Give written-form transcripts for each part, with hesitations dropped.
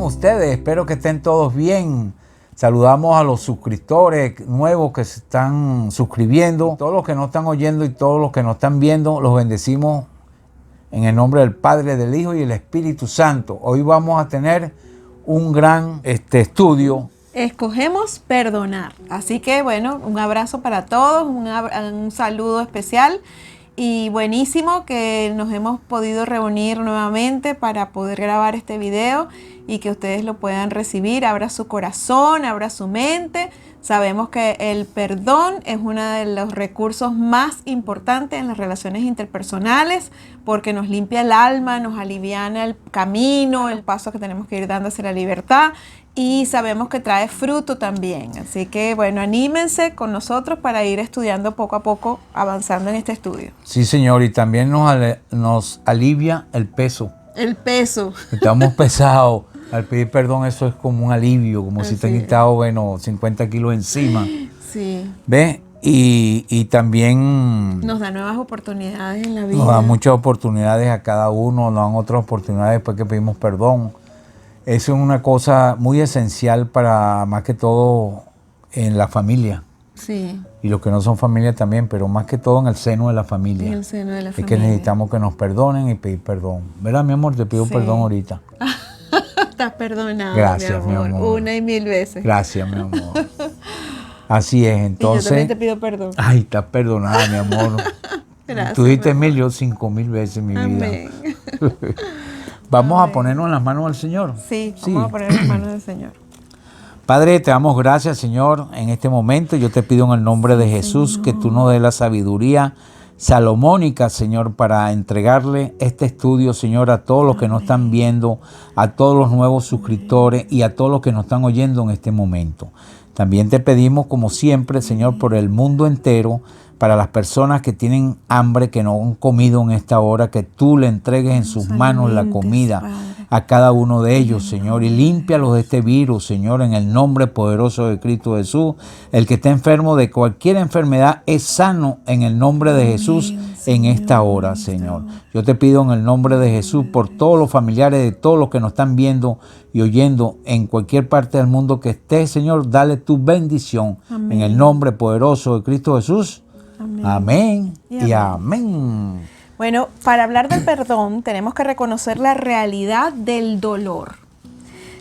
ustedes? Espero que estén todos bien. Saludamos a los suscriptores nuevos que se están suscribiendo. Todos los que nos están oyendo y todos los que nos están viendo, los bendecimos en el nombre del Padre, del Hijo y del Espíritu Santo. Hoy vamos a tener un gran estudio. Escogemos perdonar. Así que bueno, un abrazo para todos, un saludo especial y buenísimo que nos hemos podido reunir nuevamente para poder grabar este video y que ustedes lo puedan recibir. Abra su corazón, abra su mente. Sabemos que el perdón es uno de los recursos más importantes en las relaciones interpersonales porque nos limpia el alma, nos aliviana el camino, el paso que tenemos que ir dando hacia la libertad y sabemos que trae fruto también. Así que bueno, anímense con nosotros para ir estudiando poco a poco, avanzando en este estudio. Sí, señor, y también nos alivia el peso. El peso. Estamos pesados. Al pedir perdón eso es como un alivio, como si te han quitado, 50 kilos encima. Sí. ¿Ves? Y también nos da nuevas oportunidades en la vida. Nos da muchas oportunidades a cada uno, nos dan otras oportunidades después que pedimos perdón. Eso es una cosa muy esencial para, más que todo, en la familia. Sí. Y los que no son familia también, pero más que todo en el seno de la familia. En el seno de la familia. Es que necesitamos que nos perdonen y pedir perdón. ¿Verdad, mi amor? Te pido perdón ahorita. Estás perdonado, gracias, mi amor. Una y mil veces. Gracias, mi amor. Así es, entonces. Y yo también te pido perdón. Ay, estás perdonada, mi amor. Gracias. Tú dijiste 1000, yo 5000 veces en mi Amén. vida. Vamos a ponernos en las manos del Señor. Sí, vamos a poner en las manos del Señor. Padre, te damos gracias, Señor, en este momento. Yo te pido en el nombre de Jesús, Señor, que tú nos des la sabiduría salomónica, Señor, para entregarle este estudio, Señor, a todos los que nos están viendo, a todos los nuevos suscriptores y a todos los que nos están oyendo en este momento. También te pedimos, como siempre, Señor, por el mundo entero, para las personas que tienen hambre, que no han comido en esta hora, que tú le entregues en sus manos la comida a cada uno de ellos, Señor, y límpialos de este virus, Señor, en el nombre poderoso de Cristo Jesús. El que esté enfermo de cualquier enfermedad es sano en el nombre de Jesús en esta hora, Señor. Yo te pido en el nombre de Jesús por todos los familiares de todos los que nos están viendo y oyendo en cualquier parte del mundo que esté, Señor, dale tu bendición. Amén. En el nombre poderoso de Cristo Jesús. Amén. Amén y amén. Bueno, para hablar del perdón tenemos que reconocer la realidad del dolor.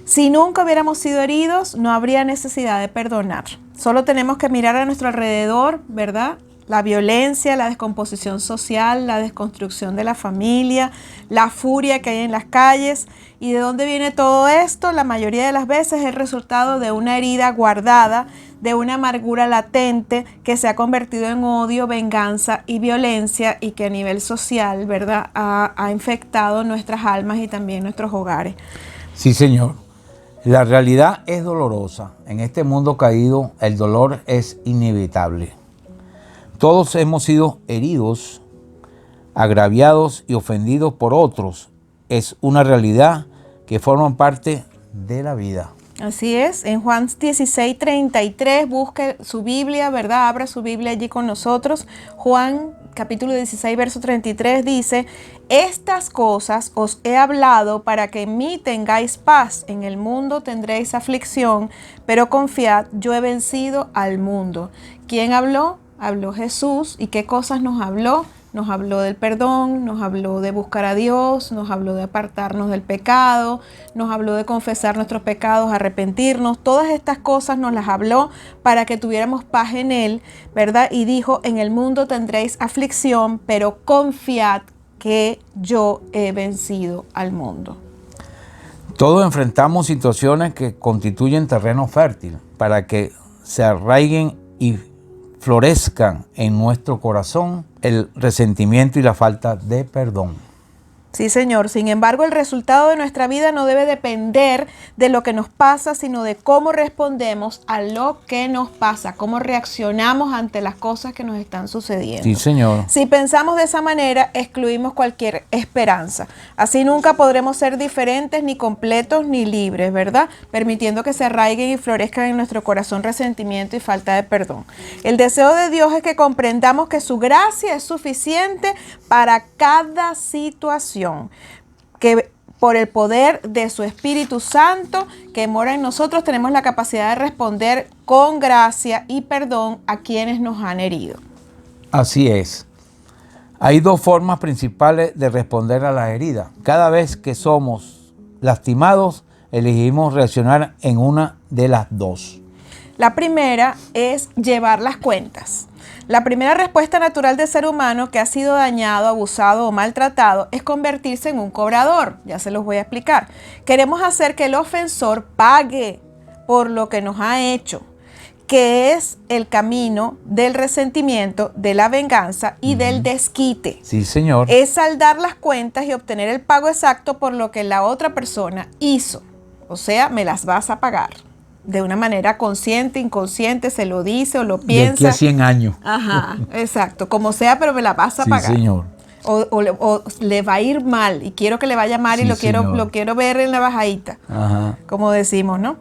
Si nunca hubiéramos sido heridos, no habría necesidad de perdonar. Solo tenemos que mirar a nuestro alrededor, ¿verdad? La violencia, la descomposición social, la desconstrucción de la familia, la furia que hay en las calles. ¿Y de dónde viene todo esto? La mayoría de las veces es el resultado de una herida guardada, de una amargura latente que se ha convertido en odio, venganza y violencia y que a nivel social, ¿verdad?, ha infectado nuestras almas y también nuestros hogares. Sí, Señor. La realidad es dolorosa. En este mundo caído, el dolor es inevitable. Todos hemos sido heridos, agraviados y ofendidos por otros. Es una realidad que forma parte de la vida. Así es, en Juan 16:33, busque su Biblia, ¿verdad? Abra su Biblia allí con nosotros. Juan capítulo 16, verso 33 dice: estas cosas os he hablado para que en mí tengáis paz. En el mundo tendréis aflicción, pero confiad, yo he vencido al mundo. ¿Quién habló? Habló Jesús. ¿Y qué cosas nos habló? Nos habló del perdón, nos habló de buscar a Dios, nos habló de apartarnos del pecado, nos habló de confesar nuestros pecados, arrepentirnos. Todas estas cosas nos las habló para que tuviéramos paz en Él, ¿verdad? Y dijo: en el mundo tendréis aflicción, pero confiad que yo he vencido al mundo. Todos enfrentamos situaciones que constituyen terreno fértil para que se arraiguen y florezcan en nuestro corazón el resentimiento y la falta de perdón. Sí, Señor. Sin embargo, el resultado de nuestra vida no debe depender de lo que nos pasa, sino de cómo respondemos a lo que nos pasa, cómo reaccionamos ante las cosas que nos están sucediendo. Sí, Señor. Si pensamos de esa manera, excluimos cualquier esperanza. Así nunca podremos ser diferentes, ni completos, ni libres, ¿verdad? Permitiendo que se arraiguen y florezcan en nuestro corazón resentimiento y falta de perdón. El deseo de Dios es que comprendamos que su gracia es suficiente para cada situación. Que por el poder de su Espíritu Santo que mora en nosotros, tenemos la capacidad de responder con gracia y perdón a quienes nos han herido. Así es. Hay dos formas principales de responder a las heridas. Cada vez que somos lastimados, elegimos reaccionar en una de las dos. La primera es llevar las cuentas. La primera respuesta natural del ser humano que ha sido dañado, abusado o maltratado es convertirse en un cobrador. Ya se los voy a explicar. Queremos hacer que el ofensor pague por lo que nos ha hecho, que es el camino del resentimiento, de la venganza y del desquite. Sí, señor. Es saldar las cuentas y obtener el pago exacto por lo que la otra persona hizo. O sea, me las vas a pagar. De una manera consciente, inconsciente, se lo dice o lo piensa. De aquí a 100 años. Ajá, exacto. Como sea, pero me la vas a pagar. Sí, señor. O le va a ir mal y quiero que le vaya mal y Sí, lo quiero ver en la bajadita. Ajá. Como decimos, ¿no?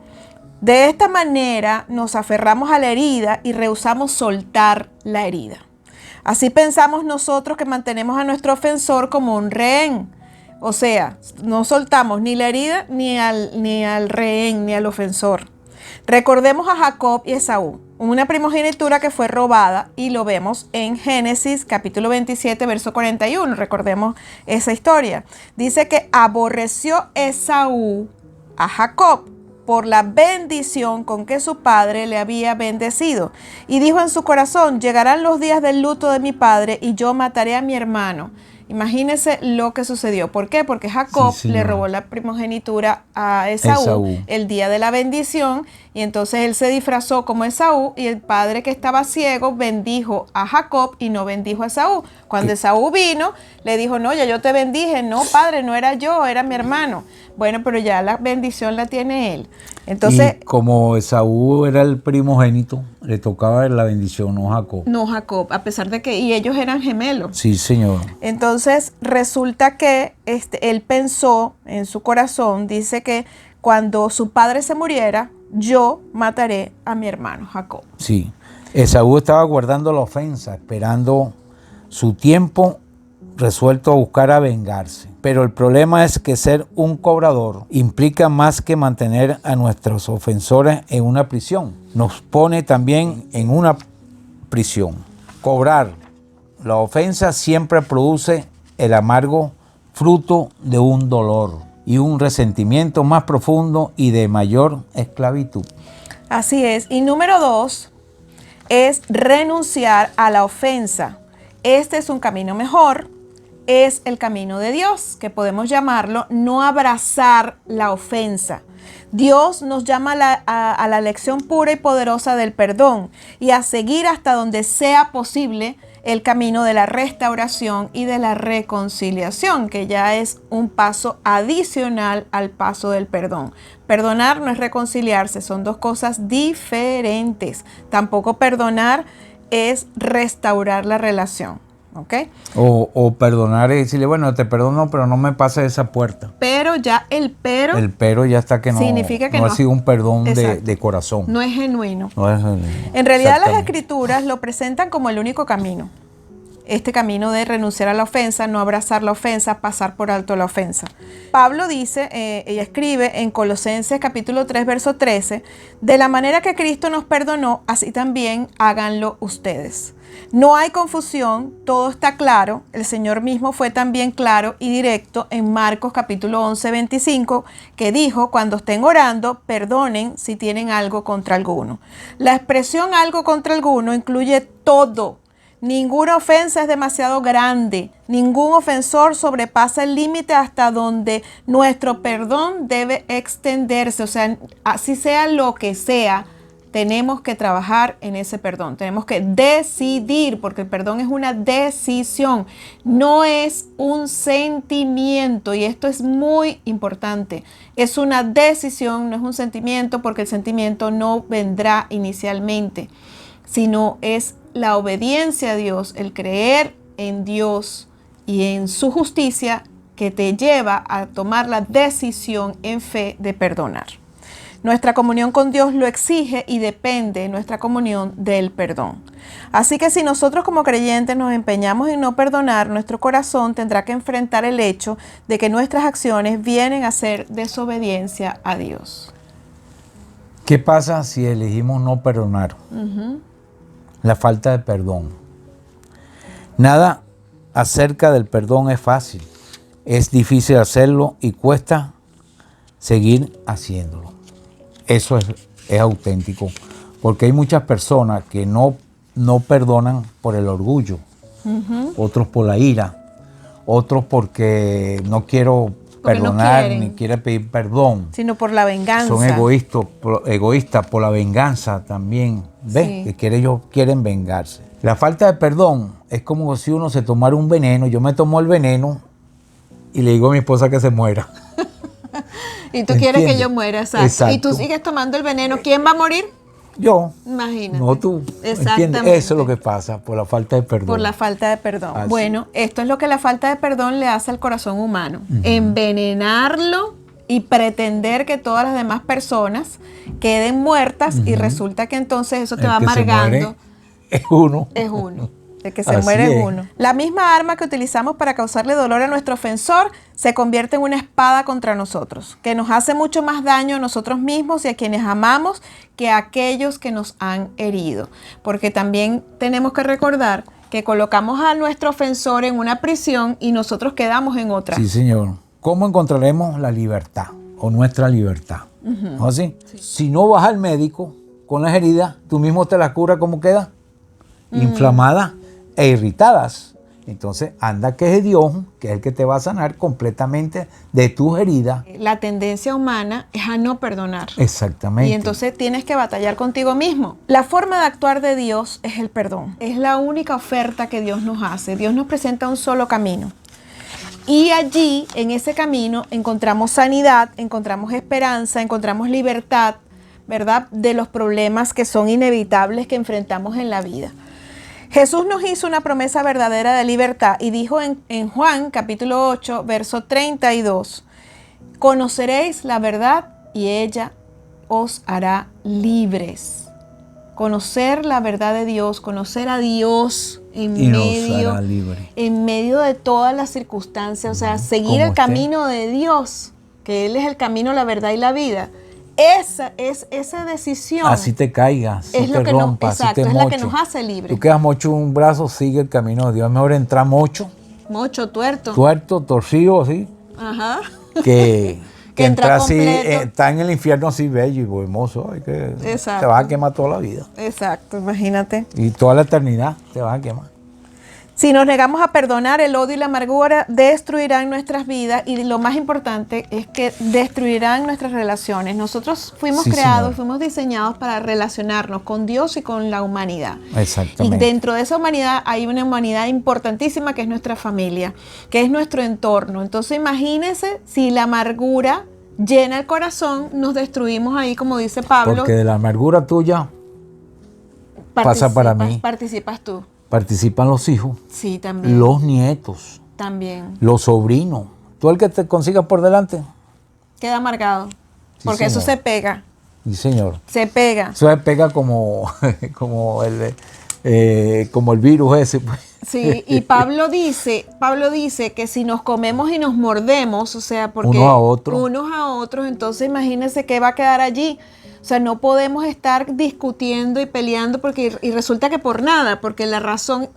De esta manera nos aferramos a la herida y rehusamos soltar la herida. Así pensamos nosotros que mantenemos a nuestro ofensor como un rehén. O sea, no soltamos ni la herida ni al rehén ni al ofensor. Recordemos a Jacob y Esaú, una primogenitura que fue robada, y lo vemos en Génesis capítulo 27, verso 41. Recordemos esa historia. Dice que aborreció Esaú a Jacob por la bendición con que su padre le había bendecido. Y dijo en su corazón: llegarán los días del luto de mi padre y yo mataré a mi hermano. Imagínense lo que sucedió. ¿Por qué? Porque Jacob le robó la primogenitura a Esaú el día de la bendición, y entonces él se disfrazó como Esaú, y el padre, que estaba ciego, bendijo a Jacob y no bendijo a Esaú. Cuando Esaú vino, le dijo: no, ya yo te bendije. No, padre, no era yo, era mi hermano. Bueno, pero ya la bendición la tiene él. Entonces, y como Esaú era el primogénito, le tocaba la bendición, no Jacob. No Jacob, a pesar de que ellos eran gemelos. Sí, señor. Entonces resulta que él pensó en su corazón, dice que cuando su padre se muriera, yo mataré a mi hermano Jacob. Sí, Esaú estaba guardando la ofensa, esperando su tiempo, resuelto a buscar a vengarse. Pero el problema es que ser un cobrador implica más que mantener a nuestros ofensores en una prisión. Nos pone también en una prisión. Cobrar la ofensa siempre produce el amargo fruto de un dolor y un resentimiento más profundo y de mayor esclavitud. Así es. Y número 2 es renunciar a la ofensa. Este es un camino mejor. Es el camino de Dios, que podemos llamarlo no abrazar la ofensa. Dios nos llama a la lección pura y poderosa del perdón y a seguir hasta donde sea posible el camino de la restauración y de la reconciliación, que ya es un paso adicional al paso del perdón. Perdonar no es reconciliarse, son dos cosas diferentes. Tampoco perdonar es restaurar la relación. ¿Okay? O perdonar y decirle: bueno, te perdono, pero no me pases esa puerta. Pero ya el pero ya está, que no, significa que no ha sido un perdón de corazón. No es genuino. No es genuino. En realidad las Escrituras lo presentan como el único camino. Este camino de renunciar a la ofensa, no abrazar la ofensa, pasar por alto la ofensa. Pablo dice, ella escribe en Colosenses capítulo 3, verso 13, de la manera que Cristo nos perdonó, así también háganlo ustedes. No hay confusión, todo está claro. El Señor mismo fue también claro y directo en Marcos capítulo 11, 25, que dijo: cuando estén orando, perdonen si tienen algo contra alguno. La expresión algo contra alguno incluye todo. Ninguna ofensa es demasiado grande. Ningún ofensor sobrepasa el límite hasta donde nuestro perdón debe extenderse. O sea, así sea lo que sea, tenemos que trabajar en ese perdón. Tenemos que decidir, porque el perdón es una decisión, no es un sentimiento. Y esto es muy importante. Es una decisión, no es un sentimiento, porque el sentimiento no vendrá inicialmente, sino es la obediencia a Dios, el creer en Dios y en su justicia, que te lleva a tomar la decisión en fe de perdonar. Nuestra comunión con Dios lo exige y depende nuestra comunión del perdón. Así que si nosotros como creyentes nos empeñamos en no perdonar, nuestro corazón tendrá que enfrentar el hecho de que nuestras acciones vienen a ser desobediencia a Dios. ¿Qué pasa si elegimos no perdonar? La falta de perdón. Nada acerca del perdón es fácil. Es difícil hacerlo y cuesta seguir haciéndolo. Eso es auténtico. Porque hay muchas personas que no perdonan por el orgullo. Otros por la ira. Otros porque no quiero perdonar ni quieren pedir perdón. Sino por la venganza. Son egoístas por la venganza también. ¿Ves? Sí. Que ellos quieren vengarse. La falta de perdón es como si uno se tomara un veneno. Yo me tomo el veneno y le digo a mi esposa que se muera. Y tú quieres que yo muera, exacto. Y tú sigues tomando el veneno. ¿Quién va a morir? Yo. Imagínate. No tú. Exactamente. ¿Entiendes? Eso es lo que pasa por la falta de perdón. Por la falta de perdón. Así. Bueno, esto es lo que la falta de perdón le hace al corazón humano. Envenenarlo y pretender que todas las demás personas queden muertas y resulta que entonces eso te va amargando. Es uno. Es uno. El que se muere es uno. La misma arma que utilizamos para causarle dolor a nuestro ofensor se convierte en una espada contra nosotros, que nos hace mucho más daño a nosotros mismos y a quienes amamos que a aquellos que nos han herido. Porque también tenemos que recordar que colocamos a nuestro ofensor en una prisión y nosotros quedamos en otra. Sí, señor. ¿Cómo encontraremos la libertad o nuestra libertad? ¿No así? Sí. Si no vas al médico con las heridas, tú mismo te las curas, ¿cómo queda? Inflamadas e irritadas. Entonces anda que es Dios, que es el que te va a sanar completamente de tus heridas. La tendencia humana es a no perdonar. Exactamente. Y entonces tienes que batallar contigo mismo. La forma de actuar de Dios es el perdón. Es la única oferta que Dios nos hace. Dios nos presenta un solo camino. Y allí, en ese camino, encontramos sanidad, encontramos esperanza, encontramos libertad, ¿verdad? De los problemas que son inevitables que enfrentamos en la vida. Jesús nos hizo una promesa verdadera de libertad y dijo en Juan capítulo 8, verso 32, conoceréis la verdad y ella os hará libres. Conocer la verdad de Dios, conocer a Dios en medio de todas las circunstancias, o sea, seguir el camino de Dios, que Él es el camino, la verdad y la vida. Esa decisión. Así te caigas, es lo te que rompas, exacto, te es mocho. la que nos hace libres. Tú quedas mocho un brazo, sigue el camino de Dios. Es mejor entrar mocho, tuerto, torcido, así. Ajá. Que entrar así, completo. está en el infierno así bello y hermoso. Exacto. Te vas a quemar toda la vida. Exacto, imagínate. Y toda la eternidad te vas a quemar. Si nos negamos a perdonar, el odio y la amargura destruirán nuestras vidas y lo más importante es que destruirán nuestras relaciones. Nosotros fuimos creados, fuimos diseñados para relacionarnos con Dios y con la humanidad. Exactamente. Y dentro de esa humanidad hay una humanidad importantísima que es nuestra familia, que es nuestro entorno. Entonces imagínense si la amargura llena el corazón, nos destruimos ahí, como dice Pablo. Porque de la amargura tuya pasa para mí. Participas tú. Participan los hijos, sí, también. Los nietos, también. Los sobrinos. Tú el que te consigas por delante queda amargado, sí, porque señor. Eso se pega. Sí, señor. Se pega. Eso se pega como el virus ese. Pues. Sí, y Pablo dice que si nos comemos y nos mordemos, o sea, porque unos a otros, entonces imagínense qué va a quedar allí. O sea, no podemos estar discutiendo y peleando y resulta que por nada, porque la razón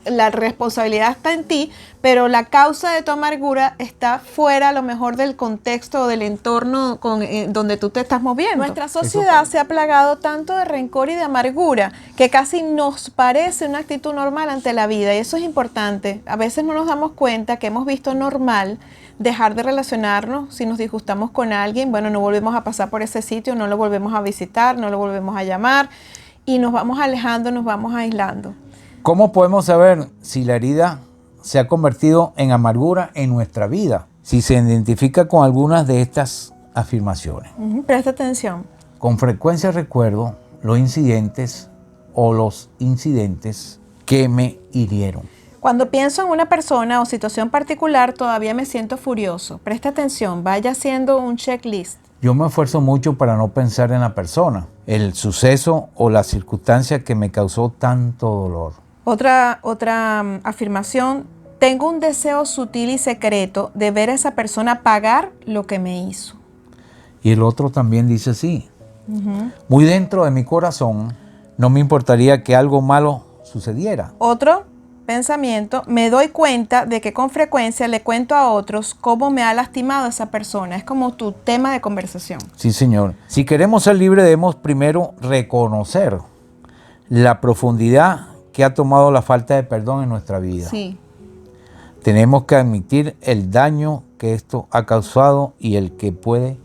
la responsabilidad está en ti, pero la causa de tu amargura está fuera a lo mejor del contexto o del entorno donde tú te estás moviendo. Nuestra sociedad se ha plagado tanto de rencor y de amargura que casi nos parece una actitud normal ante la vida y eso es importante. A veces no nos damos cuenta que hemos visto normal dejar de relacionarnos, si nos disgustamos con alguien, bueno, no volvemos a pasar por ese sitio, no lo volvemos a visitar, no lo volvemos a llamar y nos vamos alejando, nos vamos aislando. ¿Cómo podemos saber si la herida se ha convertido en amargura en nuestra vida? Si se identifica con algunas de estas afirmaciones. Presta atención. Con frecuencia recuerdo los incidentes que me hirieron. Cuando pienso en una persona o situación particular, todavía me siento furioso. Presta atención, vaya haciendo un checklist. Yo me esfuerzo mucho para no pensar en la persona, el suceso o la circunstancia que me causó tanto dolor. Otra afirmación, tengo un deseo sutil y secreto de ver a esa persona pagar lo que me hizo. Y el otro también dice así, muy dentro de mi corazón no me importaría que algo malo sucediera. Otro pensamiento, me doy cuenta de que con frecuencia le cuento a otros cómo me ha lastimado esa persona. Es como tu tema de conversación. Sí, Señor. Si queremos ser libres, debemos primero reconocer la profundidad que ha tomado la falta de perdón en nuestra vida. Sí. Tenemos que admitir el daño que esto ha causado y el que puede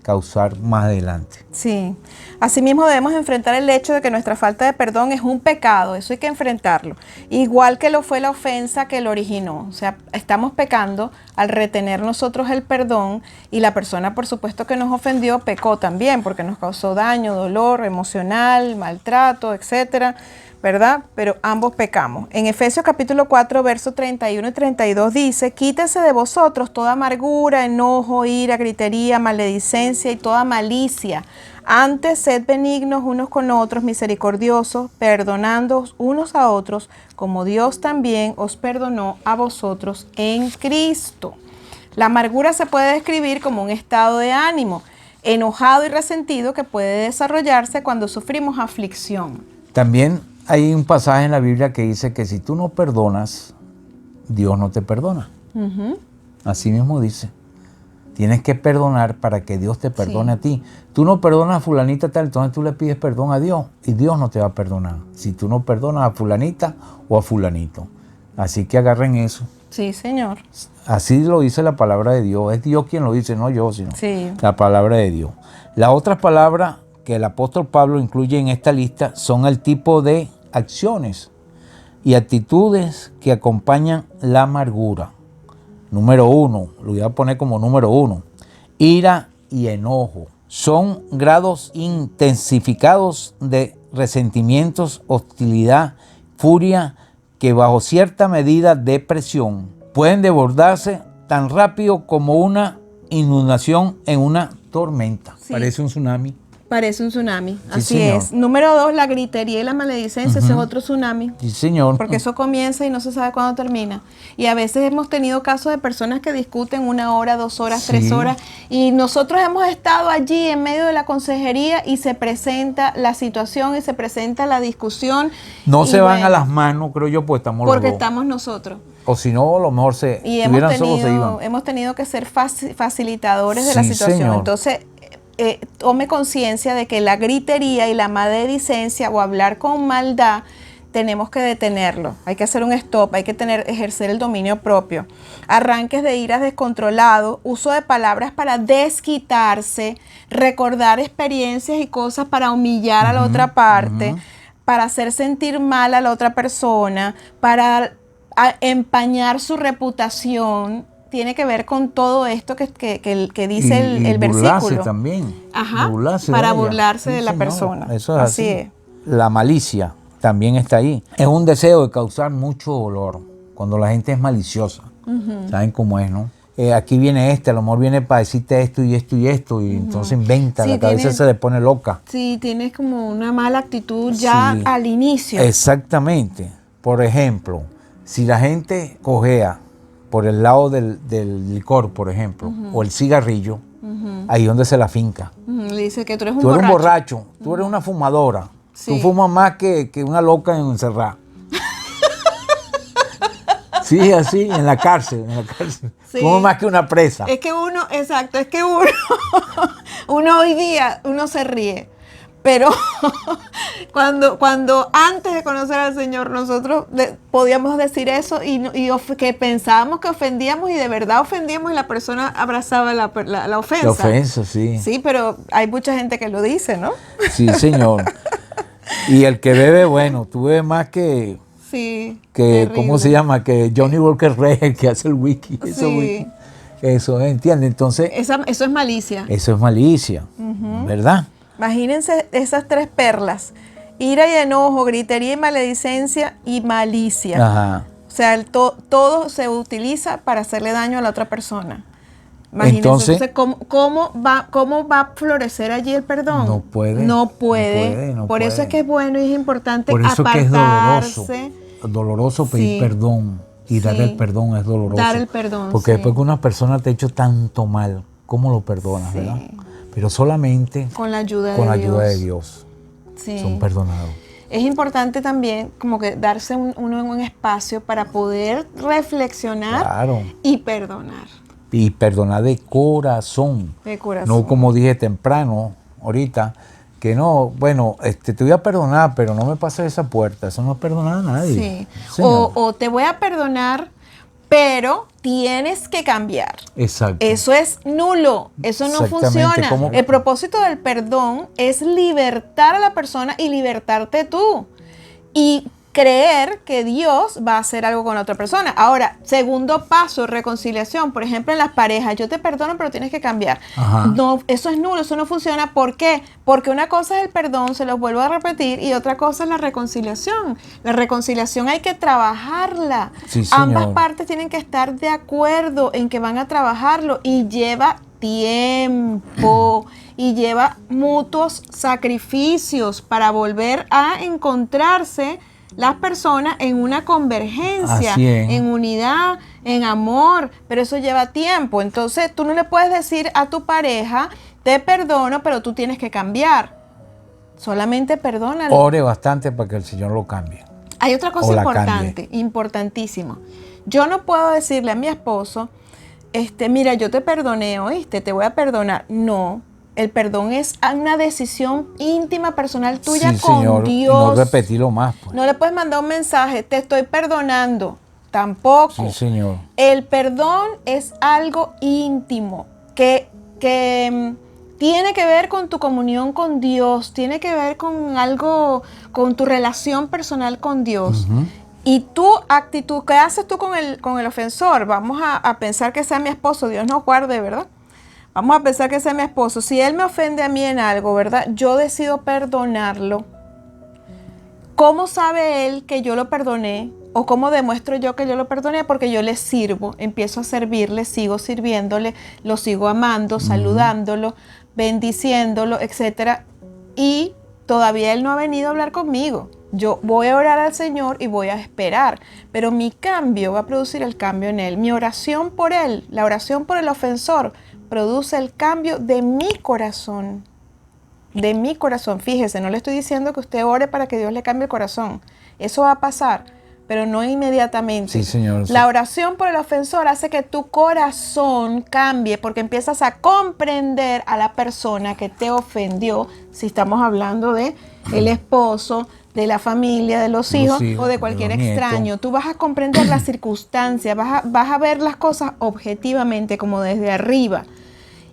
causar más adelante. Sí. Asimismo debemos enfrentar el hecho de que nuestra falta de perdón es un pecado, eso hay que enfrentarlo. Igual que lo fue la ofensa que lo originó. O sea, estamos pecando al retener nosotros el perdón y la persona, por supuesto, que nos ofendió pecó también porque nos causó daño, dolor emocional, maltrato, etcétera, ¿verdad? Pero ambos pecamos. En Efesios capítulo 4, versos 31 y 32 dice, quítese de vosotros toda amargura, enojo, ira, gritería, maledicencia y toda malicia. Antes, sed benignos unos con otros, misericordiosos, perdonándoos unos a otros, como Dios también os perdonó a vosotros en Cristo. La amargura se puede describir como un estado de ánimo, enojado y resentido que puede desarrollarse cuando sufrimos aflicción. También hay un pasaje en la Biblia que dice que si tú no perdonas, Dios no te perdona. Así mismo dice. Tienes que perdonar para que Dios te perdone a ti. Tú no perdonas a fulanita tal, entonces tú le pides perdón a Dios y Dios no te va a perdonar. Si tú no perdonas a fulanita o a fulanito. Así que agarren eso. Sí, Señor. Así lo dice la palabra de Dios. Es Dios quien lo dice, no yo, sino Sí. la palabra de Dios. Las otras palabras que el apóstol Pablo incluye en esta lista son el tipo de acciones y actitudes que acompañan la amargura. Número 1, lo voy a poner como número 1, ira y enojo. Son grados intensificados de resentimientos, hostilidad, furia, que bajo cierta medida de presión pueden desbordarse tan rápido como una inundación en una tormenta. Sí. Parece un tsunami. Parece un tsunami, Sí, así señor. es. Número 2, la gritería y la maledicencia, ese es otro tsunami. Sí, señor. Porque eso comienza y no se sabe cuándo termina. Y a veces hemos tenido casos de personas que discuten 1 hora, 2 horas, Sí. 3 horas. Y nosotros hemos estado allí en medio de la consejería y se presenta la situación y se presenta la discusión. No y se van bueno, a las manos, creo yo, pues estamos los porque dos. estamos nosotros. O si no, a lo mejor se Y estuvieran solos, se iban. hemos tenido que ser facilitadores de la Sí, situación. señor. Entonces, tome conciencia de que la gritería y la maledicencia o hablar con maldad tenemos que detenerlo. Hay que hacer un stop, hay que ejercer el dominio propio. Arranques de iras descontrolados, uso de palabras para desquitarse, recordar experiencias y cosas para humillar a la otra parte, para hacer sentir mal a la otra persona, para empañar su reputación. Tiene que ver con todo esto que dice el burlarse versículo. también. Ajá, Burlarse para de ella. burlarse Sí, de la señor. persona. Eso es Así así. es. La malicia también está ahí. Es un deseo de causar mucho dolor cuando la gente es maliciosa. ¿Saben cómo es, no? Aquí viene a lo mejor viene para decirte esto y esto y esto, y entonces inventa, Sí, la cabeza se le pone loca. Sí, tienes como una mala actitud ya Sí. al inicio. Exactamente. Por ejemplo, si la gente cojea por el lado del licor, por ejemplo, o el cigarrillo, ahí donde se la finca. Le dice que tú eres un Tú eres borracho. un borracho, tú eres una fumadora, Sí. tú fumas más que una loca en encerrada. Sí, así, en la cárcel. Sí. Fumas más que una presa. Es que uno, exacto, es que uno hoy día, uno se ríe. Pero cuando antes de conocer al Señor nosotros podíamos decir eso y que pensábamos que ofendíamos y de verdad ofendíamos y la persona abrazaba la ofensa. La ofensa, sí. Sí, pero hay mucha gente que lo dice, ¿no? Sí, señor. Y el que bebe, bueno, tú bebes más que Sí. ¿cómo se llama? Que Johnny Walker Ray, el que hace el wiki. Sí. Eso, ¿entiendes? Entonces, Eso es malicia. eso es malicia, ¿verdad? Imagínense esas 3 perlas: ira y enojo, gritería y maledicencia y malicia. Ajá. O sea, todo se utiliza para hacerle daño a la otra persona. Imagínense, Entonces, ¿cómo va a florecer allí el perdón? No puede. No puede. No Por eso puede. es que es bueno y es importante Por eso apartarse. que es doloroso pedir Sí. perdón y dar Sí. el perdón es doloroso. Dar el perdón, Porque sí. después que una persona te ha hecho tanto mal, ¿cómo lo perdonas, Sí. verdad? Pero solamente Con la ayuda con de la Dios. ayuda de Dios Sí. son perdonados. Es importante también como que darse uno en un espacio para poder reflexionar Claro. y perdonar. Y perdonar de corazón. De corazón. No como dije temprano, ahorita, que no, bueno, te voy a perdonar, pero no me pases esa puerta. Eso no es perdonar a nadie. Sí. Señor. O te voy a perdonar, pero tienes que cambiar. Exacto. Eso es nulo, eso no Exactamente. funciona. ¿Cómo? El propósito del perdón es libertar a la persona y libertarte tú. Y creer que Dios va a hacer algo con la otra persona. Ahora, segundo paso, reconciliación. Por ejemplo, en las parejas, yo te perdono, pero tienes que cambiar. Ajá. No, eso es nulo, eso no funciona. ¿Por qué? Porque una cosa es el perdón, se los vuelvo a repetir, y otra cosa es la reconciliación. La reconciliación hay que trabajarla. Sí, señor. Ambas partes tienen que estar de acuerdo en que van a trabajarlo y lleva tiempo y lleva mutuos sacrificios para volver a encontrarse las personas en una convergencia, Así es. en unidad, en amor, pero eso lleva tiempo. Entonces tú no le puedes decir a tu pareja, te perdono, pero tú tienes que cambiar. Solamente perdónalo. Ore bastante para que el Señor lo cambie. Hay otra cosa O la importante, importantísimo. Yo no puedo decirle a mi esposo, mira, yo te perdoné, ¿oíste? Te voy a perdonar. No, el perdón es una decisión íntima, personal tuya Sí, con señor. Dios. No repetirlo más, pues. No le puedes mandar un mensaje, te estoy perdonando. Tampoco. Sí, señor. El perdón es algo íntimo que tiene que ver con tu comunión con Dios, tiene que ver con algo, con tu relación personal con Dios. Ujú. Y tu actitud, ¿qué haces tú con el ofensor? Vamos a pensar que sea mi esposo, Dios nos guarde, ¿verdad? Vamos a pensar que sea mi esposo. Si él me ofende a mí en algo, ¿verdad? Yo decido perdonarlo. ¿Cómo sabe él que yo lo perdoné? ¿O cómo demuestro yo que yo lo perdoné? Porque yo le sirvo, empiezo a servirle, sigo sirviéndole, lo sigo amando, saludándolo, bendiciéndolo, etc. Y todavía él no ha venido a hablar conmigo. Yo voy a orar al Señor y voy a esperar, pero mi cambio va a producir el cambio en él. Mi oración por él, la oración por el ofensor, produce el cambio de mi corazón. De mi corazón. Fíjese, no le estoy diciendo que usted ore para que Dios le cambie el corazón. Eso va a pasar, pero no inmediatamente. Sí, señor. La oración por el ofensor hace que tu corazón cambie porque empiezas a comprender a la persona que te ofendió. Si estamos hablando de el esposo, de la familia, de los hijos o de cualquier extraño. Tú vas a comprender las circunstancias, vas a ver las cosas objetivamente como desde arriba.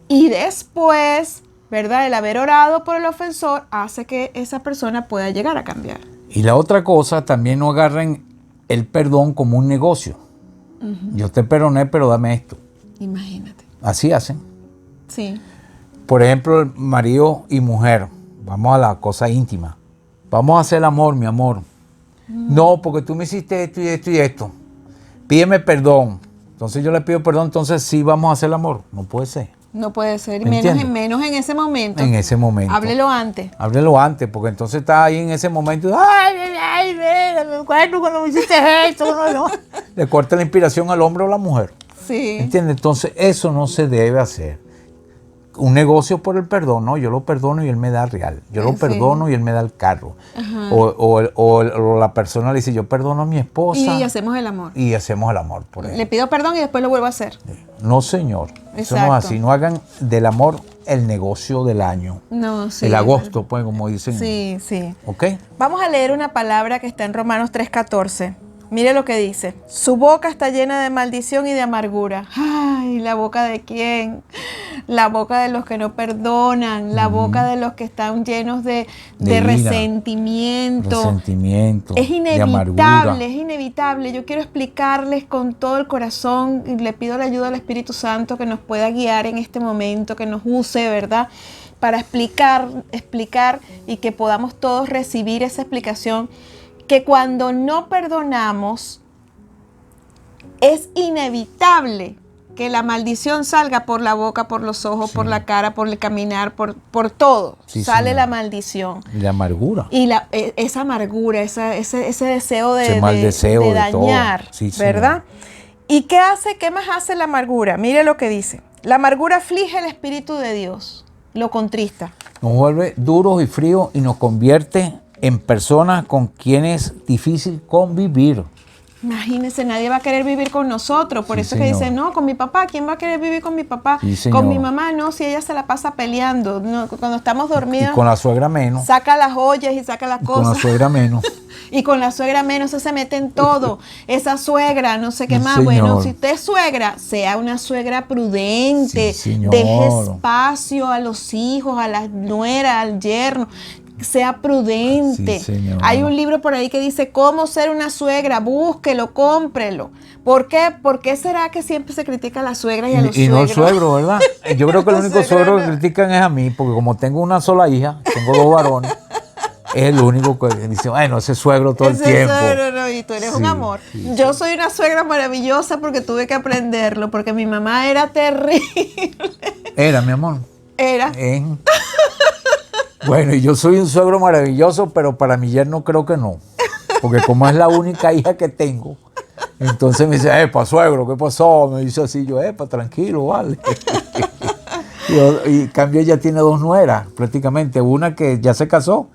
Y después, ¿verdad? El haber orado por el ofensor hace que esa persona pueda llegar a cambiar. Y la otra cosa, también no agarren el perdón como un negocio. Yo te perdoné, pero dame esto. Imagínate. Así hacen. Sí. Por ejemplo, marido y mujer. Vamos a la cosa íntima. Vamos a hacer el amor, mi amor. No, porque tú me hiciste esto y esto y esto. Pídeme perdón. Entonces yo le pido perdón, entonces sí vamos a hacer el amor. No puede ser. No puede ser, ¿Me entiendes? menos en ese momento. En ese momento. Háblelo antes. Háblelo antes, porque entonces está ahí en ese momento. ¡Ay, me acuerdo cuando me hiciste esto! No. Le corta la inspiración al hombre o a la mujer. Sí. ¿Entiendes? Entonces eso no se debe hacer. Un negocio por el perdón, ¿no? Yo lo perdono y él me da real. Yo lo Sí. perdono y él me da el carro. O la persona le dice, yo perdono a mi esposa. Y hacemos el amor. Y hacemos el amor por él. Le pido perdón y después lo vuelvo a hacer. No, señor. Eso no Exacto. es así. No hagan del amor el negocio del año. No, sí. el agosto, pues, como dicen. Sí, sí. ¿Ok? Vamos a leer una palabra que está en Romanos 3:14. Mire lo que dice. Su boca está llena de maldición y de amargura. Ay, ¿la boca de quién? La boca de los que no perdonan, la boca de los que están llenos de De ira, resentimiento. Resentimiento. Es de amargura. inevitable, es inevitable. Yo quiero explicarles con todo el corazón y le pido la ayuda al Espíritu Santo que nos pueda guiar en este momento, que nos use, ¿verdad? Para explicar y que podamos todos recibir esa explicación, que cuando no perdonamos es inevitable que la maldición salga por la boca, por los ojos, Sí. por la cara, por el caminar, por todo. Sí, sale señor. la maldición. Y la amargura. Y esa amargura, ese deseo Ese mal deseo de de dañar, todo. Sí, señor. ¿verdad? ¿Y qué hace? ¿Qué más hace la amargura? Mire lo que dice. La amargura aflige el Espíritu de Dios, lo contrista. Nos vuelve duros y fríos y nos convierte en personas con quienes es difícil convivir. Imagínense, nadie va a querer vivir con nosotros. Por Sí, eso es que señor. dicen, no, con mi papá, ¿quién va a querer vivir con mi papá? Sí, señor. Con mi mamá, no, si ella se la pasa peleando. No, cuando estamos Y dormidos, con la suegra menos. saca las ollas y saca las Y con la cosas. suegra menos. Y con la suegra menos se mete en todo. Esa suegra, no sé qué Sí, más. señor. Bueno, si usted es suegra, sea una suegra prudente. Sí, señor. Deje espacio a los hijos, a la nuera, al yerno. Sea prudente. Sí, señor. Hay un libro por ahí que dice cómo ser una suegra. Búsquelo, cómprelo. ¿Por qué? ¿Por qué será que siempre se critica a la suegra y a los Y no el suegros? suegro, ¿verdad? Yo creo que el Los único suegros suegro que no. critican es a mí, porque como tengo una sola hija, tengo 2 varones, es el único que dice, bueno, ese suegro todo el Ese tiempo. suegro, no, y tú eres un Sí, amor. sí, Yo soy una suegra maravillosa porque tuve que aprenderlo, porque mi mamá era terrible. Era, mi amor. Era. Bueno, y yo soy un suegro maravilloso, pero para mi yerno creo que no. Porque como es la única hija que tengo, entonces me dice, epa, suegro, ¿qué pasó? Me dice así, yo, epa, tranquilo, vale. Y cambio ella tiene 2 nueras, prácticamente. Una que ya se casó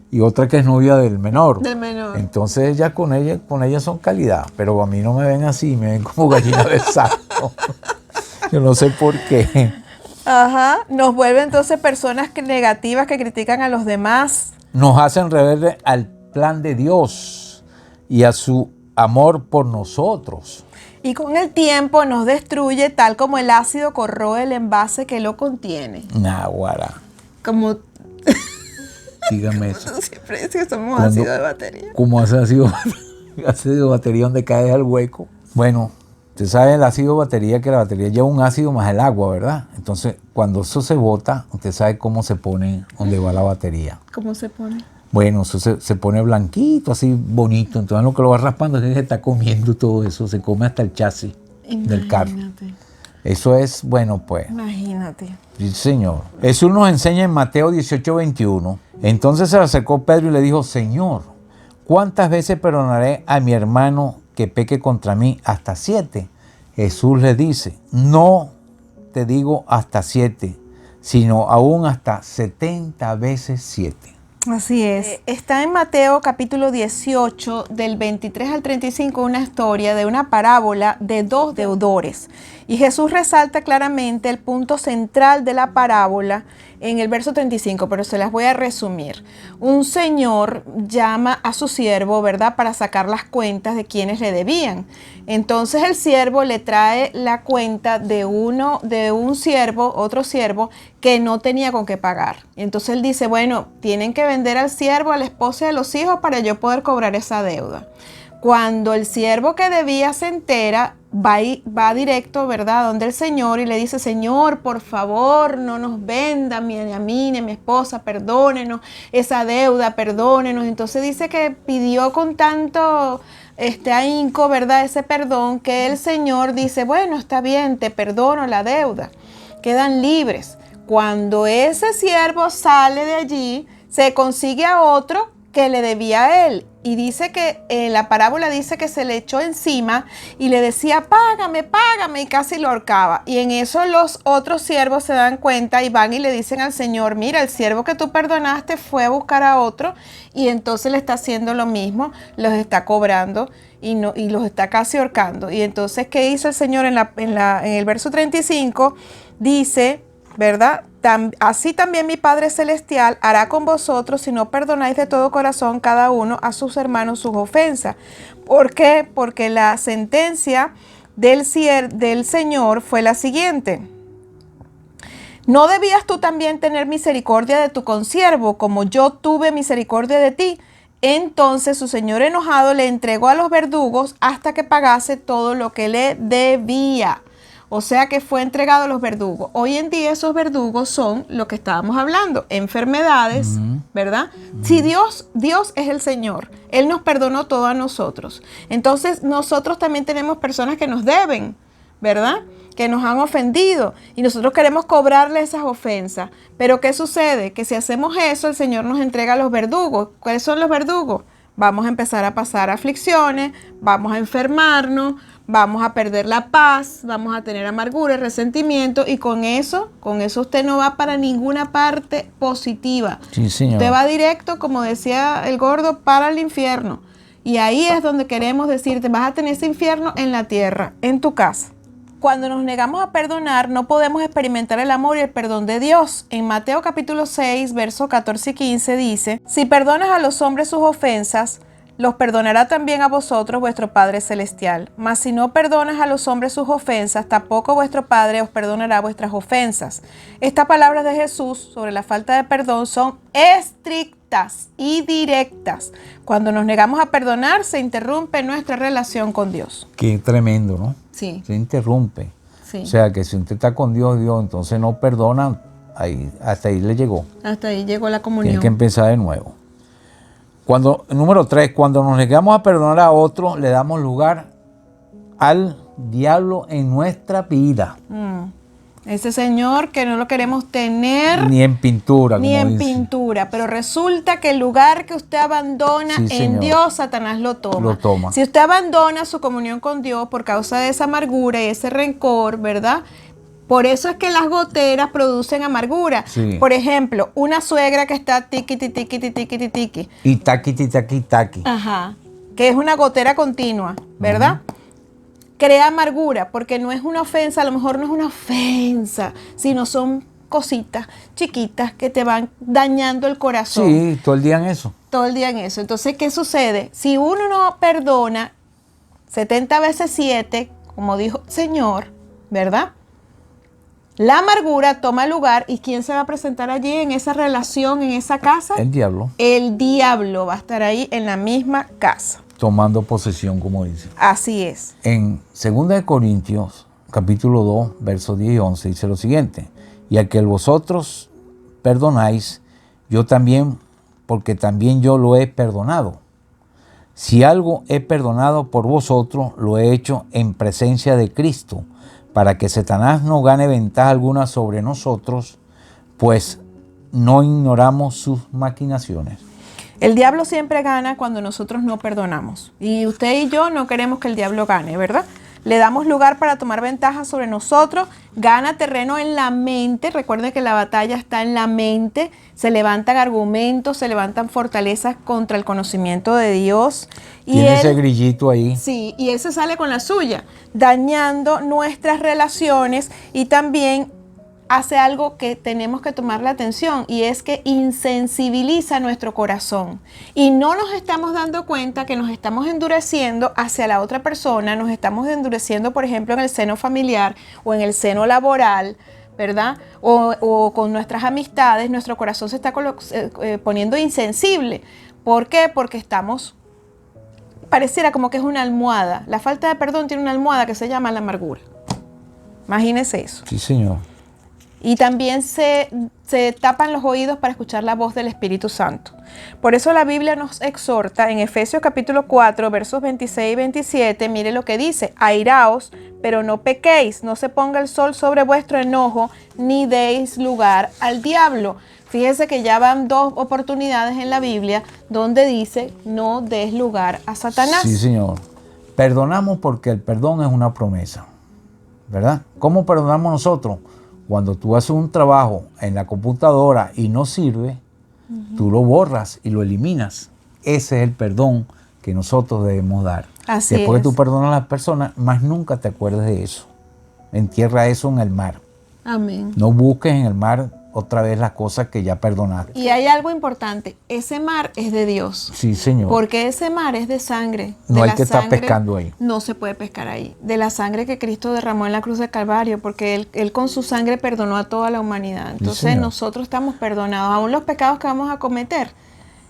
y otra que es novia del menor. Del menor. Entonces ella con ella son calidad, pero a mí no me ven así, me ven como gallina de saco. Yo no sé por qué. Ajá. Nos vuelve entonces personas negativas que critican a los demás. Nos hacen rebelde al plan de Dios y a su amor por nosotros. Y con el tiempo nos destruye tal como el ácido corroe el envase que lo contiene. Naguará, Como dígame eso. siempre dice que somos Cuando- ácido de batería. Como hace ácido batería donde cae al hueco. Bueno, usted sabe el ácido batería, que la batería lleva un ácido más el agua, ¿verdad? Entonces, cuando eso se bota, usted sabe cómo se pone donde va la batería. ¿Cómo se pone? Bueno, eso se pone blanquito, así bonito. Entonces lo que lo va raspando es que se está comiendo todo eso. Se come hasta el chasis del carro. Imagínate. Eso es, bueno, pues. Imagínate. Sí, señor. Jesús nos enseña en Mateo 18:21. Entonces se le acercó Pedro y le dijo, Señor, ¿cuántas veces perdonaré a mi hermano que peque contra mí? ¿Hasta 7? Jesús le dice, no te digo hasta 7, sino aún hasta 70 veces 7. Así es. Está en Mateo capítulo 18, del 23 al 35, una historia de una parábola de 2 deudores. Y Jesús resalta claramente el punto central de la parábola en el verso 35, pero se las voy a resumir. Un señor llama a su siervo, ¿verdad?, para sacar las cuentas de quienes le debían. Entonces el siervo le trae la cuenta de un siervo, otro siervo, que no tenía con qué pagar. Entonces él dice, bueno, tienen que vender al siervo, a la esposa y a los hijos para yo poder cobrar esa deuda. Cuando el siervo que debía se entera, va directo, ¿verdad?, donde el Señor y le dice, Señor, por favor, no nos venda ni a mí ni a mi esposa, perdónenos esa deuda, perdónenos. Entonces dice que pidió con tanto ahínco, ¿verdad?, ese perdón, que el Señor dice, bueno, está bien, te perdono la deuda. Quedan libres. Cuando ese siervo sale de allí, se consigue a otro que le debía a él. Y dice que la parábola dice que se le echó encima y le decía, págame, págame, y casi lo ahorcaba. Y en eso los otros siervos se dan cuenta y van y le dicen al Señor, mira, el siervo que tú perdonaste fue a buscar a otro y entonces le está haciendo lo mismo, los está cobrando y los está casi ahorcando. Y entonces, ¿qué hizo el Señor en el verso 35? Dice, ¿verdad? Así también mi Padre Celestial hará con vosotros si no perdonáis de todo corazón cada uno a sus hermanos sus ofensas. ¿Por qué? Porque la sentencia del Señor fue la siguiente. ¿No debías tú también tener misericordia de tu consiervo, como yo tuve misericordia de ti? Entonces su señor enojado le entregó a los verdugos hasta que pagase todo lo que le debía. O sea que fue entregado a los verdugos. Hoy en día esos verdugos son lo que estábamos hablando, enfermedades, ¿verdad? Si Dios es el Señor, Él nos perdonó todo a nosotros. Entonces nosotros también tenemos personas que nos deben, ¿verdad? Que nos han ofendido y nosotros queremos cobrarle esas ofensas. Pero ¿qué sucede? Que si hacemos eso, el Señor nos entrega a los verdugos. ¿Cuáles son los verdugos? Vamos a empezar a pasar aflicciones, vamos a enfermarnos, vamos a perder la paz, vamos a tener amargura, resentimiento, y con eso usted no va para ninguna parte positiva. Sí, señor. Usted va directo, como decía el gordo, para el infierno. Y ahí es donde queremos decirte, vas a tener ese infierno en la tierra, en tu casa. Cuando nos negamos a perdonar, no podemos experimentar el amor y el perdón de Dios. En Mateo capítulo 6, versos 14 y 15 dice, si perdonas a los hombres sus ofensas, los perdonará también a vosotros vuestro Padre Celestial. Mas si no perdonas a los hombres sus ofensas, tampoco vuestro Padre os perdonará vuestras ofensas. Estas palabras de Jesús sobre la falta de perdón son estrictas y directas. Cuando nos negamos a perdonar, se interrumpe nuestra relación con Dios. Qué tremendo, ¿no? Sí. Se interrumpe. Sí. O sea, que si usted está con Dios, entonces no perdona, hasta ahí le llegó. Hasta ahí llegó la comunión. Tiene que empezar de nuevo. Número 3, cuando nos negamos a perdonar a otro, le damos lugar al diablo en nuestra vida. Ese señor que no lo queremos tener ni en pintura, ni como en dice. pintura, pero resulta que el lugar que usted abandona Sí, en señor. Dios, Satanás lo toma. Lo toma. Si usted abandona su comunión con Dios por causa de esa amargura y ese rencor, ¿verdad? Por eso es que las goteras producen amargura. Sí. Por ejemplo, una suegra que está tiqui, tiqui, tiqui, tiqui. Y taqui. Ajá. Que es una gotera continua, ¿verdad? Crea amargura, porque no es una ofensa, a lo mejor no es una ofensa, sino son cositas chiquitas que te van dañando el corazón. Sí, todo el día en eso. Todo el día en eso. Entonces, ¿qué sucede? Si uno no perdona 70 veces 7, como dijo el Señor, ¿verdad? La amargura toma lugar, ¿y quién se va a presentar allí en esa relación, en esa casa? El diablo. El diablo va a estar ahí en la misma casa. Tomando posesión, como dice. Así es. En 2 Corintios, capítulo 2, versos 10 y 11, dice lo siguiente. Y a que vosotros perdonáis, yo también, porque también yo lo he perdonado. Si algo he perdonado por vosotros, lo he hecho en presencia de Cristo, para que Satanás no gane ventaja alguna sobre nosotros, pues no ignoramos sus maquinaciones. El diablo siempre gana cuando nosotros no perdonamos. Y usted y yo no queremos que el diablo gane, ¿verdad? Le damos lugar para tomar ventaja sobre nosotros, gana terreno en la mente. Recuerden que la batalla está en la mente. Se levantan argumentos, se levantan fortalezas contra el conocimiento de Dios. Tiene ese grillito ahí. Sí, y él se sale con la suya, dañando nuestras relaciones, y también hace algo que tenemos que tomar la atención, y es que insensibiliza nuestro corazón. Y no nos estamos dando cuenta que nos estamos endureciendo hacia la otra persona, nos estamos endureciendo, por ejemplo, en el seno familiar o en el seno laboral, ¿verdad? O con nuestras amistades, nuestro corazón se está poniendo insensible. ¿Por qué? Porque estamos, pareciera como que es una almohada. La falta de perdón tiene una almohada que se llama la amargura. Imagínese eso. Sí, señor. Y también se tapan los oídos para escuchar la voz del Espíritu Santo. Por eso la Biblia nos exhorta en Efesios capítulo 4, versos 26 y 27, mire lo que dice: airaos, pero no pequéis, no se ponga el sol sobre vuestro enojo, ni deis lugar al diablo. Fíjense que ya van 2 oportunidades en la Biblia donde dice no des lugar a Satanás. Sí, señor. Perdonamos porque el perdón es una promesa, ¿verdad? ¿Cómo perdonamos nosotros? Cuando tú haces un trabajo en la computadora y no sirve, tú lo borras y lo eliminas. Ese es el perdón que nosotros debemos dar. Así Después es. que tú perdonas a las personas, más nunca te acuerdes de eso. Entierra eso en el mar. Amén. No busques en el mar otra vez las cosas que ya perdonaste. Y hay algo importante, ese mar es de Dios. Sí, señor. Porque ese mar es de sangre. No de hay la que estar sangre, pescando ahí. No se puede pescar ahí. De la sangre que Cristo derramó en la cruz del Calvario, porque Él con su sangre perdonó a toda la humanidad. Entonces señor. nosotros estamos perdonados. Aún los pecados que vamos a cometer,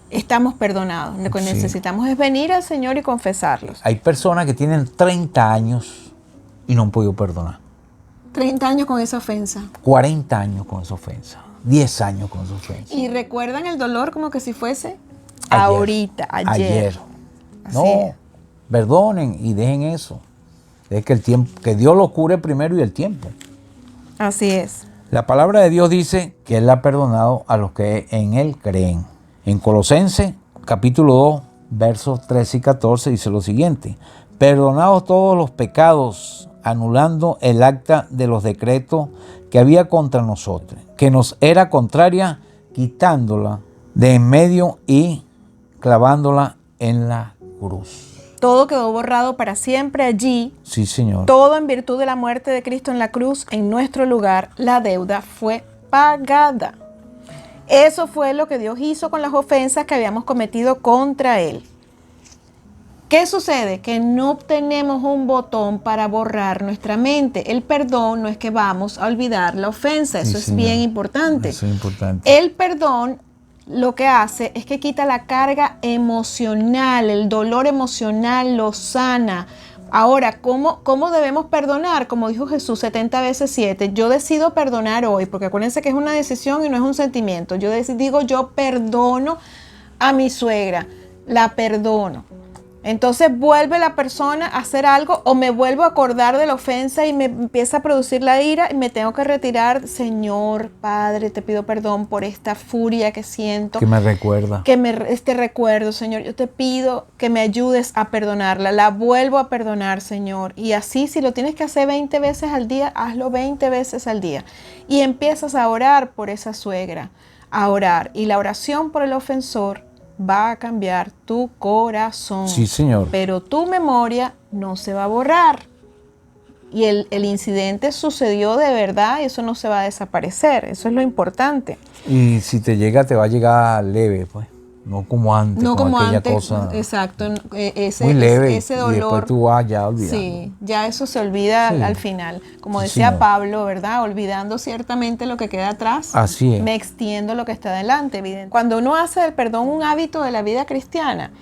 estamos perdonados. Lo que necesitamos es venir al Señor y confesarlos. Hay personas que tienen 30 años y no han podido perdonar. 30 años con esa ofensa. 40 años con esa ofensa. 10 años con esa ofensa. Y recuerdan el dolor como que si fuese Ayer. ayer. No, Así es. perdonen y dejen eso. Es que el tiempo, que Dios lo cure primero y el tiempo. Así es. La palabra de Dios dice que Él ha perdonado a los que en Él creen. En Colosenses, capítulo 2, versos 13 y 14, dice lo siguiente: perdonados todos los pecados, anulando el acta de los decretos que había contra nosotros, que nos era contraria, quitándola de en medio y clavándola en la cruz. Todo quedó borrado para siempre allí. Sí, Señor. Todo en virtud de la muerte de Cristo en la cruz, en nuestro lugar. La deuda fue pagada. Eso fue lo que Dios hizo con las ofensas que habíamos cometido contra Él. ¿Qué sucede? Que no tenemos un botón para borrar nuestra mente. El perdón no es que vamos a olvidar la ofensa. Eso es bien importante. Eso es importante. El perdón lo que hace es que quita la carga emocional, el dolor emocional lo sana. Ahora, ¿cómo debemos perdonar? Como dijo Jesús, 70 veces 7. Yo decido perdonar hoy, porque acuérdense que es una decisión y no es un sentimiento. Yo perdono a mi suegra, la perdono. Entonces vuelve la persona a hacer algo o me vuelvo a acordar de la ofensa y me empieza a producir la ira y me tengo que retirar. Señor, Padre, te pido perdón por esta furia que siento. Que me recuerda. Este recuerdo, Señor. Yo te pido que me ayudes a perdonarla. La vuelvo a perdonar, Señor. Y así, si lo tienes que hacer 20 veces al día, hazlo 20 veces al día. Y empiezas a orar por esa suegra, a orar. Y la oración por el ofensor va a cambiar tu corazón. Sí, Señor. Pero tu memoria no se va a borrar. Y el incidente sucedió de verdad y eso no se va a desaparecer. Eso es lo importante. Y si te llega, te va a llegar leve, pues. No como antes, No como aquella antes, cosa exacto. muy leve, ese y dolor. después tú vas ya olvidando. Sí, ya eso se olvida Sí. al final. Como Sí, decía señor. Pablo, ¿verdad? Olvidando ciertamente lo que queda atrás, Así es. me extiendo lo que está adelante. Evidente. Cuando uno hace del perdón un hábito de la vida cristiana,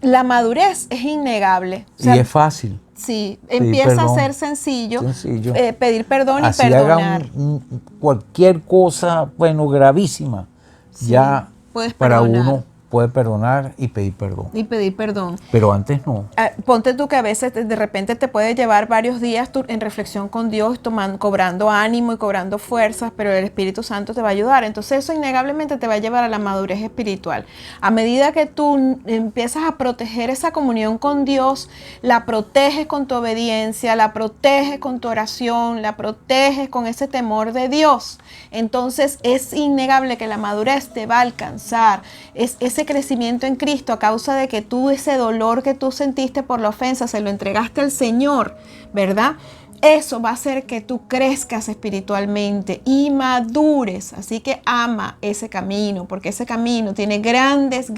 la madurez es innegable. O sea, Y es fácil. sí, pedir empieza perdón. a ser sencillo, Sencillo. pedir perdón Así y perdonar. haga cualquier cosa, bueno, gravísima. Sí, ya puedes para perdonar. uno puede perdonar y pedir perdón. Y pedir perdón. Pero antes no. Ponte tú que a veces de repente te puede llevar varios días en reflexión con Dios, cobrando ánimo y cobrando fuerzas, pero el Espíritu Santo te va a ayudar. Entonces eso innegablemente te va a llevar a la madurez espiritual. A medida que tú empiezas a proteger esa comunión con Dios, la proteges con tu obediencia, la proteges con tu oración, la proteges con ese temor de Dios. Entonces es innegable que la madurez te va a alcanzar. Es ese crecimiento en Cristo a causa de que tú ese dolor que tú sentiste por la ofensa se lo entregaste al Señor, ¿verdad? Eso va a hacer que tú crezcas espiritualmente y madures. Así que ama ese camino, porque ese camino tiene grandes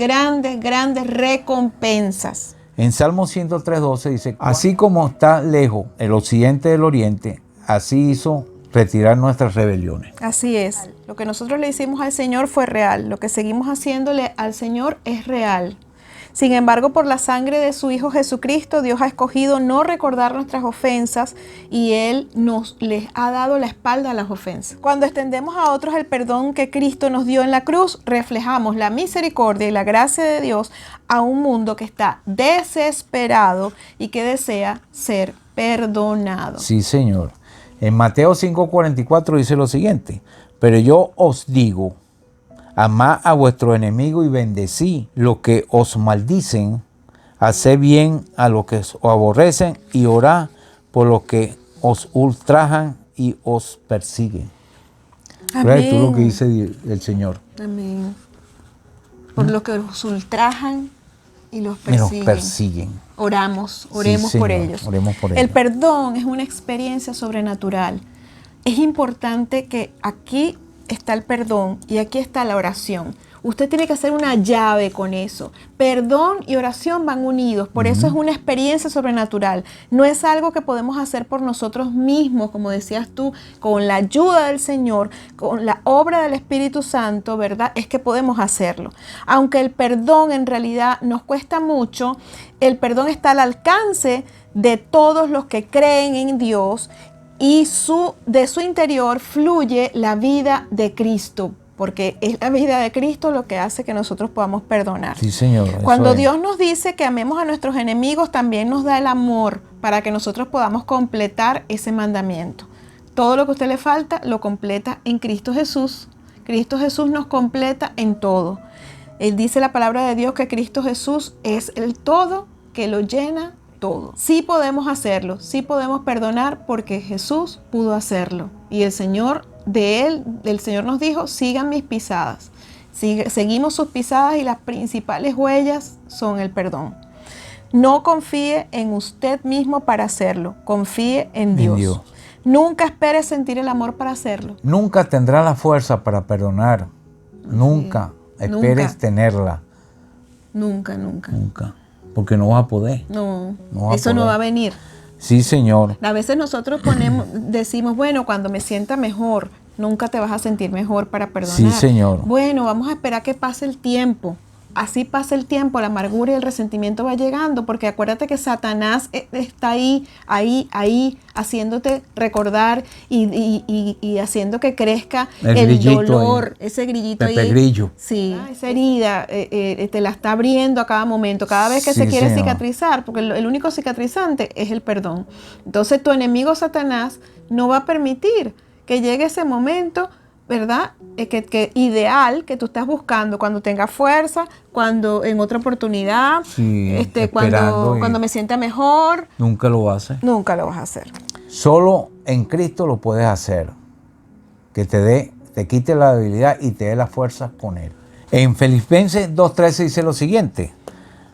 recompensas. En Salmo 103:12 dice: así como está lejos el occidente del oriente, así hizo retirar nuestras rebeliones. Así es. Lo que nosotros le hicimos al Señor fue real. Lo que seguimos haciéndole al Señor es real. Sin embargo, por la sangre de su Hijo Jesucristo, Dios ha escogido no recordar nuestras ofensas y Él les ha dado la espalda a las ofensas. Cuando extendemos a otros el perdón que Cristo nos dio en la cruz, reflejamos la misericordia y la gracia de Dios a un mundo que está desesperado y que desea ser perdonado. Sí, Señor. En Mateo 5:44 dice lo siguiente: pero yo os digo, amad a vuestro enemigo y bendecí los que os maldicen, haced bien a los que os aborrecen y orad por los que os ultrajan y os persiguen. ¿Crees tú lo que dice el Señor? Amén. Por los que os ultrajan y los Y nos persiguen. persiguen. Oremos Sí, Señor, por ellos. oremos por El ellos. perdón es una experiencia sobrenatural. Es importante que aquí está el perdón y aquí está la oración. Usted tiene que hacer una llave con eso. Perdón y oración van unidos, por eso es una experiencia sobrenatural. No es algo que podemos hacer por nosotros mismos, como decías tú, con la ayuda del Señor, con la obra del Espíritu Santo, ¿verdad? Es que podemos hacerlo. Aunque el perdón en realidad nos cuesta mucho, el perdón está al alcance de todos los que creen en Dios y de su interior fluye la vida de Cristo. Porque es la vida de Cristo lo que hace que nosotros podamos perdonar. Sí, Señor. Cuando eso es. Dios nos dice que amemos a nuestros enemigos, también nos da el amor para que nosotros podamos completar ese mandamiento. Todo lo que a usted le falta, lo completa en Cristo Jesús. Cristo Jesús nos completa en todo. Él dice la palabra de Dios que Cristo Jesús es el todo que lo llena todo. Sí podemos hacerlo, sí podemos perdonar porque Jesús pudo hacerlo. Y el Señor nos dijo, sigan mis pisadas. Seguimos sus pisadas y las principales huellas son el perdón. No confíe en usted mismo para hacerlo, confíe en Dios. Nunca espere sentir el amor para hacerlo. Nunca tendrá la fuerza para perdonar. Nunca esperes tenerla. Nunca. Porque no va a poder. No va a venir. Sí, Señor. A veces nosotros decimos, bueno, cuando me sienta mejor, nunca te vas a sentir mejor para perdonar. Sí, Señor. Bueno, vamos a esperar que pase el tiempo. Así pasa el tiempo, la amargura y el resentimiento va llegando, porque acuérdate que Satanás está ahí, haciéndote recordar y haciendo que crezca el dolor, ahí. Ese grillito Pepe ahí. Grillo. Sí, esa herida te la está abriendo a cada momento, cada vez que se quiere cicatrizar, porque el único cicatrizante es el perdón. Entonces tu enemigo Satanás no va a permitir que llegue ese momento, ¿verdad? Que ideal que tú estás buscando cuando tengas fuerza, cuando en otra oportunidad, cuando me sienta mejor. Nunca lo vas a hacer. Nunca lo vas a hacer. Solo en Cristo lo puedes hacer. Que te quite la debilidad y te dé la fuerza con Él. En Filipenses 2:13 dice lo siguiente: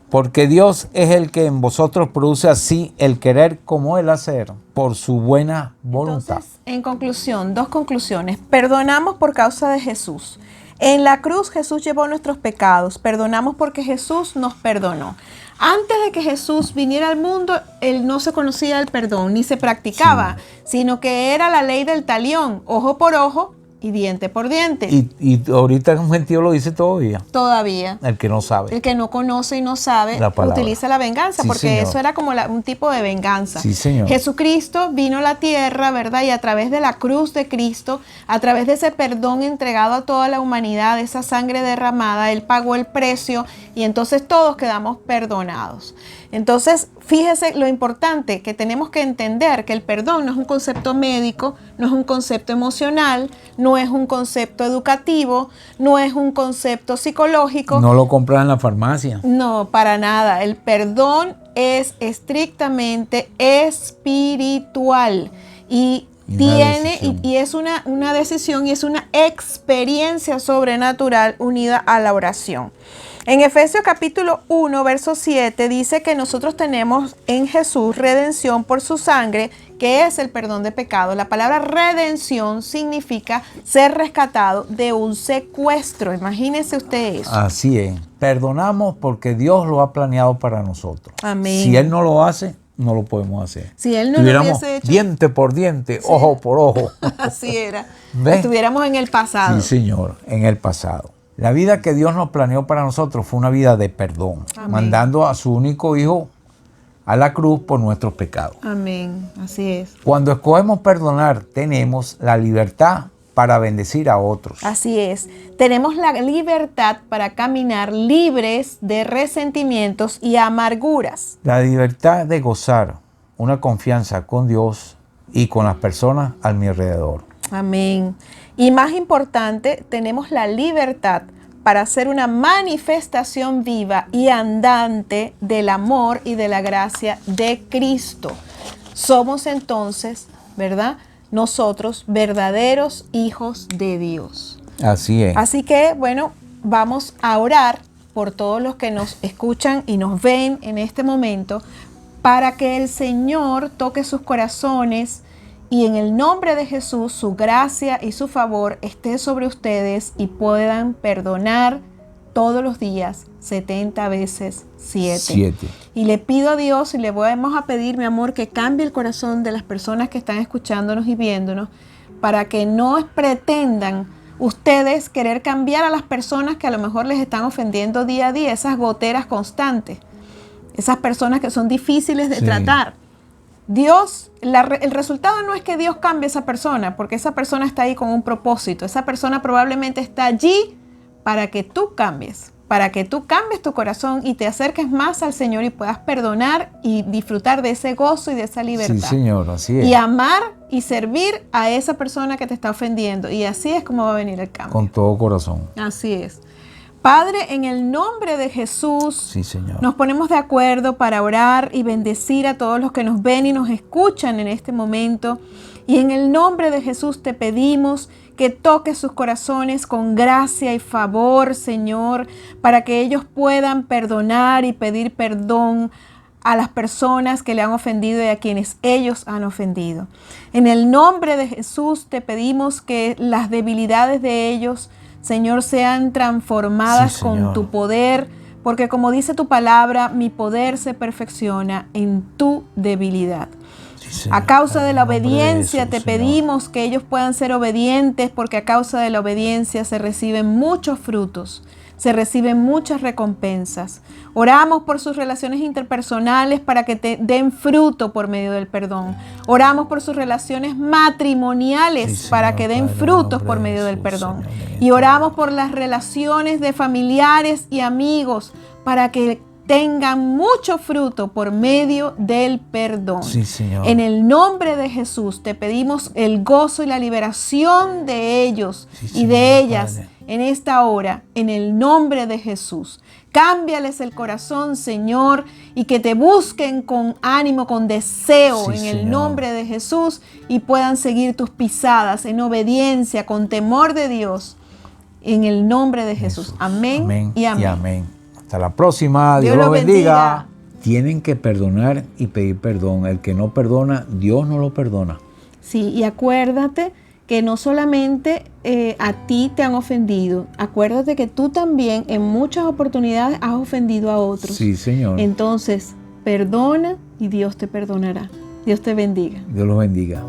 porque Dios es el que en vosotros produce así el querer como el hacer, por su buena voluntad. Entonces, en conclusión, 2 conclusiones. Perdonamos por causa de Jesús. En la cruz Jesús llevó nuestros pecados. Perdonamos porque Jesús nos perdonó. Antes de que Jesús viniera al mundo, Él no se conocía el perdón, ni se practicaba, sino que era la ley del talión, ojo por ojo y diente por diente. Y ahorita un gentío lo dice todavía. Todavía. El que no sabe. El que no conoce y no sabe, utiliza la venganza, porque señor. Eso era como un tipo de venganza. Sí, Señor. Jesucristo vino a la tierra, ¿verdad? Y a través de la cruz de Cristo, a través de ese perdón entregado a toda la humanidad, esa sangre derramada, Él pagó el precio y entonces todos quedamos perdonados. Entonces, fíjese lo importante que tenemos que entender, que el perdón no es un concepto médico, no es un concepto emocional, no es un concepto educativo, no es un concepto psicológico. No lo compras en la farmacia. No, para nada. El perdón es estrictamente espiritual y es una decisión y es una experiencia sobrenatural unida a la oración. En Efesios capítulo 1, verso 7 dice que nosotros tenemos en Jesús redención por su sangre, que es el perdón de pecado. La palabra redención significa ser rescatado de un secuestro. Imagínese usted eso. Así es. Perdonamos porque Dios lo ha planeado para nosotros. Amén. Si Él no lo hace, no lo podemos hacer. Si Él no lo hubiese hecho, diente por diente, sí. Ojo por ojo. Así era. ¿Ves? Estuviéramos en el pasado. Sí, Señor, en el pasado. La vida que Dios nos planeó para nosotros fue una vida de perdón, amén, mandando a su único Hijo a la cruz por nuestros pecados. Amén, así es. Cuando escogemos perdonar, tenemos la libertad para bendecir a otros. Así es. Tenemos la libertad para caminar libres de resentimientos y amarguras. La libertad de gozar una confianza con Dios y con las personas a mi alrededor. Amén. Y más importante, tenemos la libertad para hacer una manifestación viva y andante del amor y de la gracia de Cristo. Somos entonces, ¿verdad?, nosotros verdaderos hijos de Dios. Así es. Así que, bueno, vamos a orar por todos los que nos escuchan y nos ven en este momento para que el Señor toque sus corazones y en el nombre de Jesús su gracia y su favor esté sobre ustedes y puedan perdonar todos los días 70 veces 7. Y le pido a Dios y le vamos a pedir, mi amor, que cambie el corazón de las personas que están escuchándonos y viéndonos para que no pretendan ustedes querer cambiar a las personas que a lo mejor les están ofendiendo día a día, esas goteras constantes, esas personas que son difíciles de tratar. Dios, el resultado no es que Dios cambie a esa persona, porque esa persona está ahí con un propósito. Esa persona probablemente está allí para que tú cambies, para que tú cambies tu corazón y te acerques más al Señor y puedas perdonar y disfrutar de ese gozo y de esa libertad. Sí, Señor, así es. Y amar y servir a esa persona que te está ofendiendo. Y así es como va a venir el cambio. Con todo corazón. Así es. Padre, en el nombre de Jesús, Sí, Señor. nos ponemos de acuerdo para orar y bendecir a todos los que nos ven y nos escuchan en este momento. Y en el nombre de Jesús te pedimos que toques sus corazones con gracia y favor, Señor, para que ellos puedan perdonar y pedir perdón a las personas que le han ofendido y a quienes ellos han ofendido. En el nombre de Jesús te pedimos que las debilidades de ellos, Señor, sean transformadas con tu poder, porque como dice tu palabra, mi poder se perfecciona en tu debilidad. Señor, a causa de la obediencia Jesús, te Señor, pedimos que ellos puedan ser obedientes, porque a causa de la obediencia se reciben muchos frutos, se reciben muchas recompensas. Oramos por sus relaciones interpersonales para que te den fruto por medio del perdón. Oramos por sus relaciones matrimoniales, sí, Señor, para que den Padre, frutos en por nombre de medio del Jesús, perdón. Señor, Y oramos por las relaciones de familiares y amigos para que tengan mucho fruto por medio del perdón. Sí, Señor. En el nombre de Jesús te pedimos el gozo y la liberación de ellos Sí, y Señor, de ellas Padre, en esta hora, en el nombre de Jesús. Cámbiales el corazón, Señor, y que te busquen con ánimo, con deseo, Sí, en el Señor, nombre de Jesús, y puedan seguir tus pisadas en obediencia, con temor de Dios, en el nombre de Jesús. Amén, amén y amén. y amén. Hasta la próxima. Dios Dios los los bendiga. bendiga. Tienen que perdonar y pedir perdón. El que no perdona, Dios no lo perdona. Sí, y acuérdate que no solamente a ti te han ofendido, acuérdate que tú también en muchas oportunidades has ofendido a otros. Sí, Señor. Entonces, perdona y Dios te perdonará. Dios te bendiga. Dios los bendiga.